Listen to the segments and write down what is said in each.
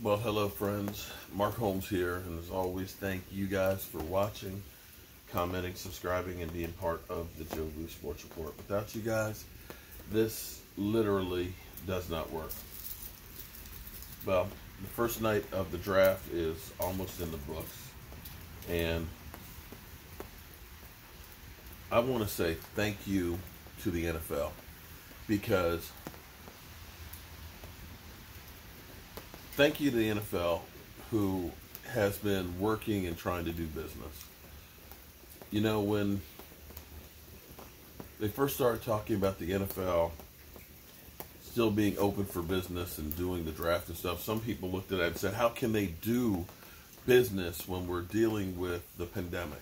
Well, hello friends, Mark Holmes here, and as always, thank you guys for watching, commenting, subscribing, and being part of the Joe Blue Sports Report. Without you guys, this literally does not work. Well, the first night of the draft is almost in the books, and I want to say thank you to the NFL, because thank you to the NFL who has been working and trying to do business. You know, when they first started talking about the NFL still being open for business and doing the draft and stuff, some people looked at it and said, how can they do business when we're dealing with the pandemic?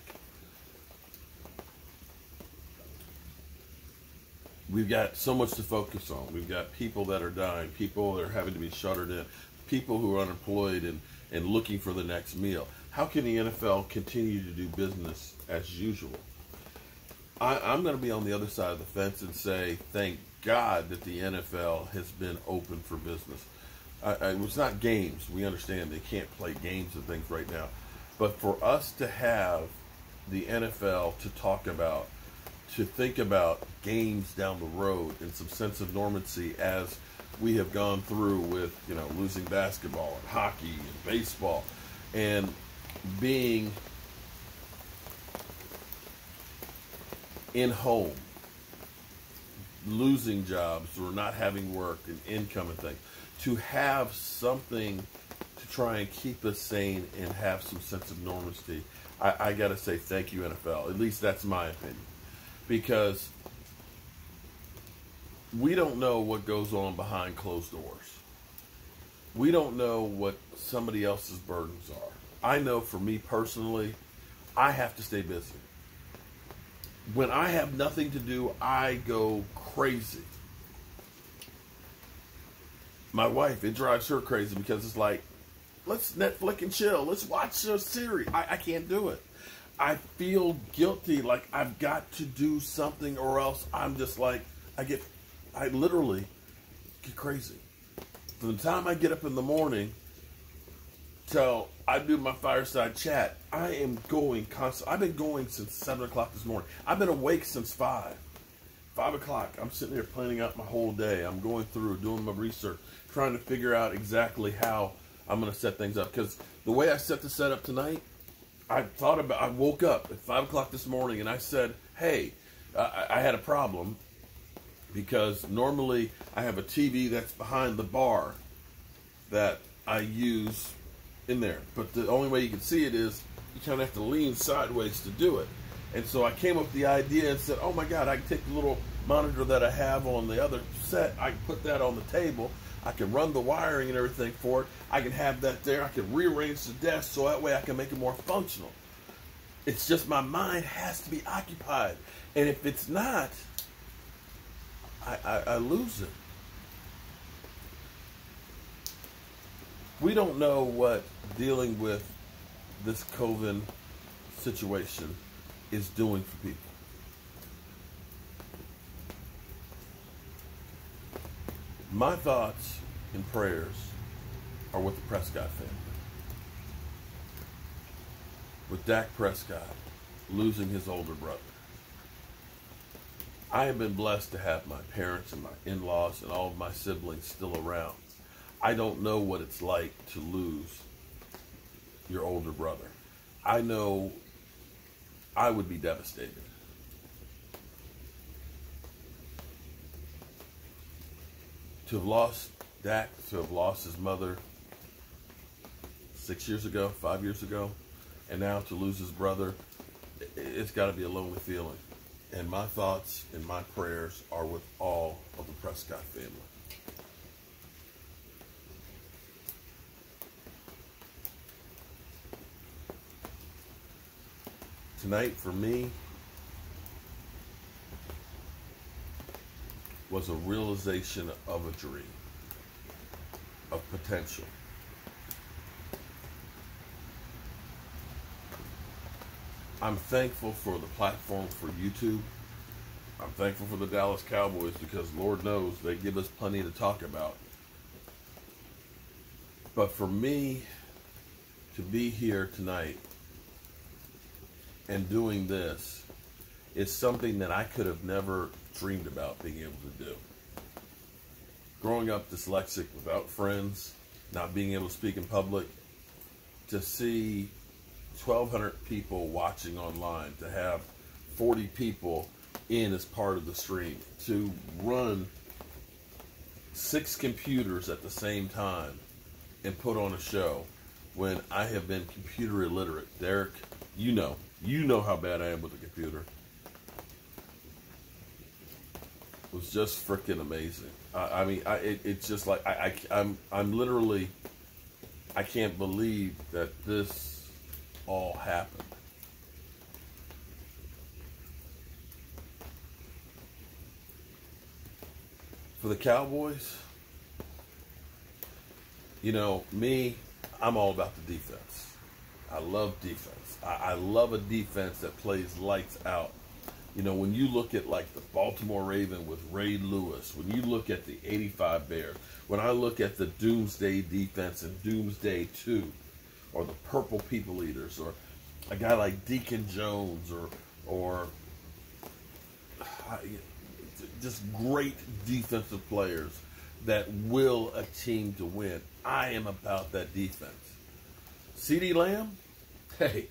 We've got so much to focus on. We've got people that are dying, people that are having to be shuttered in, people who are unemployed and looking for the next meal. How can the NFL continue to do business as usual? I'm going to be on the other side of the fence and say, thank God that the NFL has been open for business. It's not games. We understand they can't play games and things right now. But for us to have the NFL to talk about, to think about games down the road in some sense of normalcy as we have gone through with, you know, losing basketball and hockey and baseball, and being in home, losing jobs or not having work and income and things, to have something to try and keep us sane and have some sense of normalcy. I got to say thank you, NFL. At least that's my opinion. Because we don't know what goes on behind closed doors. We don't know what somebody else's burdens are. I know for me personally, I have to stay busy. When I have nothing to do, I go crazy. My wife, it drives her crazy because it's like, let's Netflix and chill. Let's watch a series. I can't do it. I feel guilty, like I've got to do something, or else I'm just like, I literally get crazy. From the time I get up in the morning till I do my fireside chat, I am going constant. I've been going since 7 o'clock this morning. I've been awake since 5 o'clock. I'm sitting here planning out my whole day. I'm going through, doing my research, trying to figure out exactly how I'm going to set things up. Because the way I set the setup tonight, I woke up at 5 o'clock this morning and I said, hey, I had a problem, because normally I have a TV that's behind the bar that I use in there. But the only way you can see it is you kind of have to lean sideways to do it. And so I came up with the idea and said, oh my God, I can take the little monitor that I have on the other set, I can put that on the table, I can run the wiring and everything for it, I can have that there, I can rearrange the desk so that way I can make it more functional. It's just my mind has to be occupied. And if it's not, I lose it. We don't know what dealing with this COVID situation is doing for people. My thoughts and prayers are with the Prescott family. With Dak Prescott losing his older brother. I have been blessed to have my parents and my in-laws and all of my siblings still around. I don't know what it's like to lose your older brother. I know I would be devastated. To have lost Dak, to have lost his mother 6 years ago, 5 years ago, and now to lose his brother, it's got to be a lonely feeling. And my thoughts and my prayers are with all of the Prescott family. Tonight, for me, was a realization of a dream, of potential. I'm thankful for the platform for YouTube. I'm thankful for the Dallas Cowboys because Lord knows they give us plenty to talk about. But for me to be here tonight and doing this is something that I could have never dreamed about being able to do. Growing up dyslexic, without friends, not being able to speak in public, to see 1,200 people watching online, to have 40 people in as part of the stream, to run 6 computers at the same time and put on a show when I have been computer illiterate. Derek, you know how bad I am with a computer. It was just freaking amazing. It's just like I'm literally, I can't believe that this all happened. For the Cowboys, me, I'm all about the defense. I love defense. I love a defense that plays lights out. When you look at like the Baltimore Raven with Ray Lewis, when you look at the 85 Bears, when I look at the Doomsday defense and Doomsday 2, or the Purple People Eaters, or a guy like Deacon Jones, or just great defensive players that will a team to win. I am about that defense. CeeDee Lamb, hey,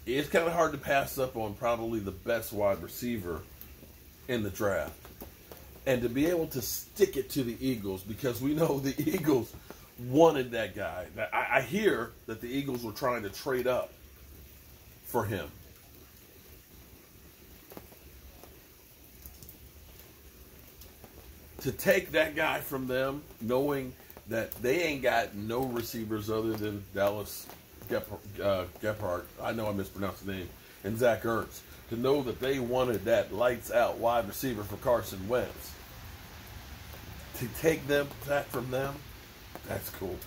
it's kind of hard to pass up on probably the best wide receiver in the draft. And to be able to stick it to the Eagles, because we know the Eagles wanted that guy. I hear that the Eagles were trying to trade up for him. To take that guy from them, knowing that they ain't got no receivers other than Dallas Gephardt, I know I mispronounced the name, and Zach Ertz, to know that they wanted that lights-out wide receiver for Carson Wentz. To take that from them, that's cool.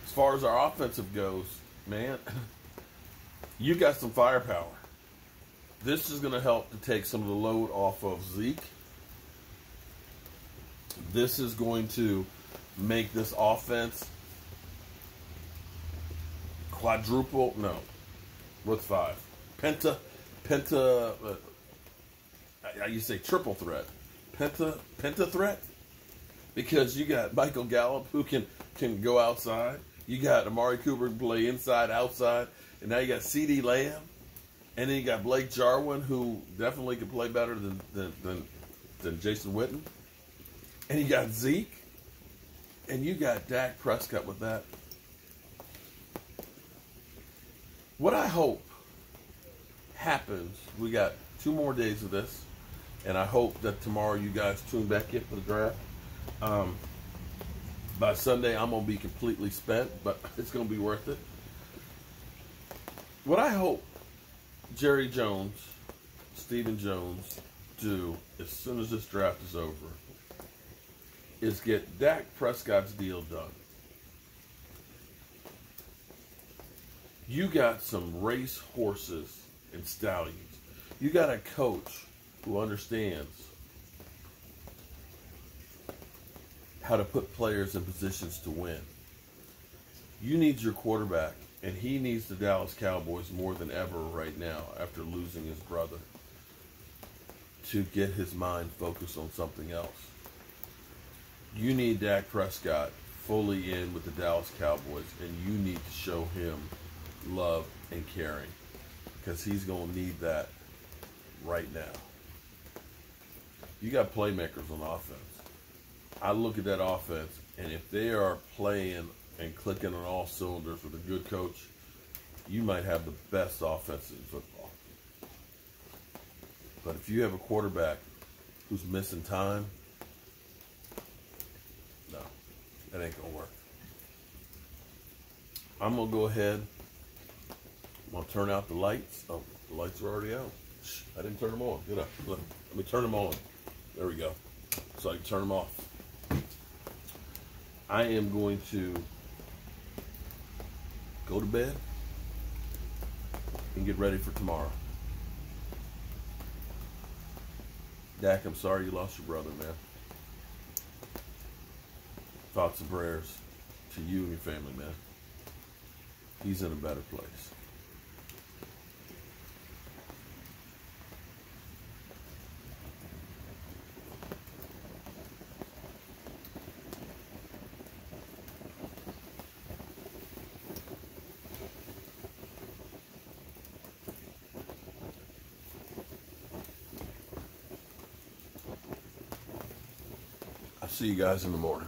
As far as our offensive goes, man, you got some firepower. This is going to help to take some of the load off of Zeke. This is going to make this offense quadruple, no, what's 5? Penta, you say triple threat. Penta threat? Because you got Michael Gallup who can go outside. You got Amari Cooper who can play inside, outside. And now you got CeeDee Lamb. And then you got Blake Jarwin, who definitely can play better than Jason Witten. And you got Zeke. And you got Dak Prescott with that. What I hope happens, we got 2 more days of this, and I hope that tomorrow you guys tune back in for the draft. By Sunday, I'm going to be completely spent, but it's going to be worth it. What I hope Jerry Jones, Stephen Jones do as soon as this draft is over is get Dak Prescott's deal done. You got some race horses and stallions. You got a coach who understands how to put players in positions to win. You need your quarterback, and he needs the Dallas Cowboys more than ever right now after losing his brother, to get his mind focused on something else. You need Dak Prescott fully in with the Dallas Cowboys, and you need to show him love and caring, because he's going to need that right now. You got playmakers on offense. I look at that offense, and if they are playing and clicking on all cylinders with a good coach, you might have the best offense in football. But if you have a quarterback who's missing time, no, that ain't going to work. I'm going to go ahead. I'm going to turn out the lights. Oh, the lights are already out. Shh, I didn't turn them on. Get up. Let me turn them on. There we go. So I can turn them off. I am going to go to bed and get ready for tomorrow. Dak, I'm sorry you lost your brother, man. Thoughts and prayers. to you and your family, man. He's in a better place. I'll see you guys in the morning.